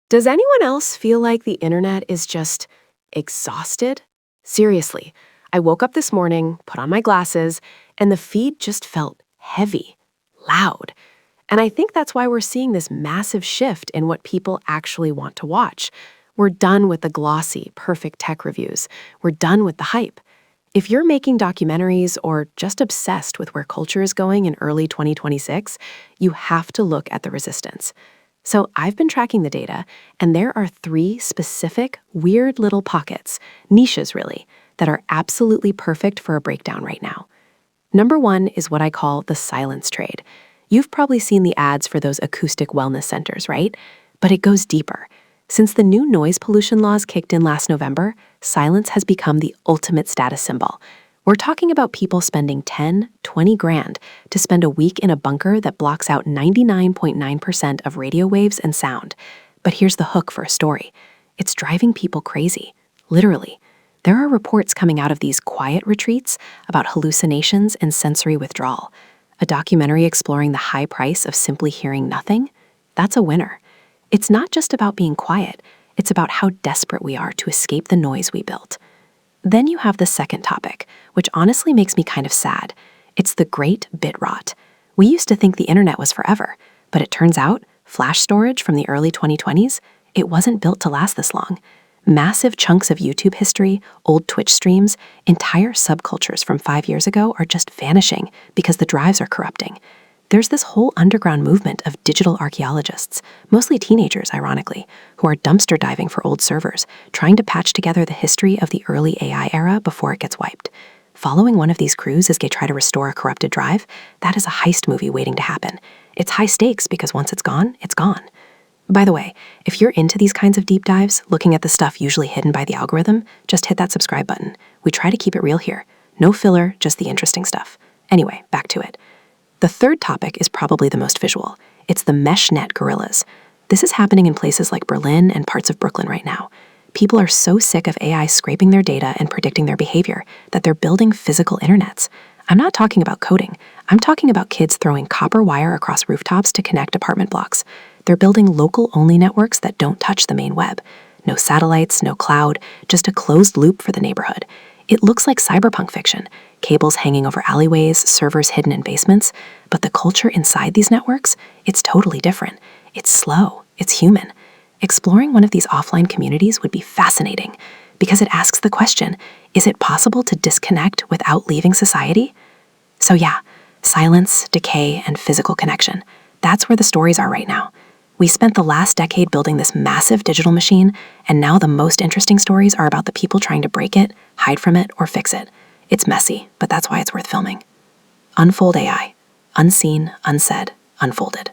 Does anyone else feel like the internet is just exhausted? Seriously, I woke up this morning, put on my glasses, and the feed just felt heavy, loud. And I think that's why we're seeing this massive shift in what people actually want to watch. We're done with the glossy, perfect tech reviews. We're done with the hype. If you're making documentaries or just obsessed with where culture is going in early 2026, you have to look at the resistance. So I've been tracking the data, and there are three specific, weird little pockets, niches really, that are absolutely perfect for a breakdown right now. Number one is what I call the silence trade. You've probably seen the ads for those acoustic wellness centers, right? But it goes deeper. Since the new noise pollution laws kicked in last November, silence has become the ultimate status symbol. We're talking about people spending 10, 20 grand to spend a week in a bunker that blocks out 99.9% of radio waves and sound. But here's the hook for a story. It's driving people crazy, literally. There are reports coming out of these quiet retreats about hallucinations and sensory withdrawal. A documentary exploring the high price of simply hearing nothing? That's a winner. It's not just about being quiet, it's about how desperate we are to escape the noise we built. Then you have the second topic, which honestly makes me kind of sad. It's the great bit rot. We used to think the internet was forever, but it turns out flash storage from the early 2020s, it wasn't built to last this long. Massive chunks of YouTube history, old Twitch streams, entire subcultures from 5 years ago are just vanishing because the drives are corrupting. There's this whole underground movement of digital archaeologists, mostly teenagers, ironically, who are dumpster diving for old servers, trying to patch together the history of the early AI era before it gets wiped. Following one of these crews as they try to restore a corrupted drive, that is a heist movie waiting to happen. It's high stakes because once it's gone, it's gone. By the way, if you're into these kinds of deep dives, looking at the stuff usually hidden by the algorithm, just hit that subscribe button. We try to keep it real here. No filler, just the interesting stuff. Anyway, back to it. The third topic is probably the most visual. It's the mesh net gorillas. This is happening in places like Berlin and parts of Brooklyn right now. People are so sick of AI scraping their data and predicting their behavior that they're building physical internets. I'm not talking about coding. I'm talking about kids throwing copper wire across rooftops to connect apartment blocks. They're building local-only networks that don't touch the main web. No satellites, no cloud, just a closed loop for the neighborhood. It looks like cyberpunk fiction, cables hanging over alleyways, servers hidden in basements, but the culture inside these networks, it's totally different. It's slow, it's human. Exploring one of these offline communities would be fascinating because it asks the question, is it possible to disconnect without leaving society? So yeah, silence, decay, and physical connection. That's where the stories are right now. We spent the last decade building this massive digital machine, and now the most interesting stories are about the people trying to break it, hide from it, or fix it. It's messy, but that's why it's worth filming. Unfold AI. Unseen, unsaid, unfolded.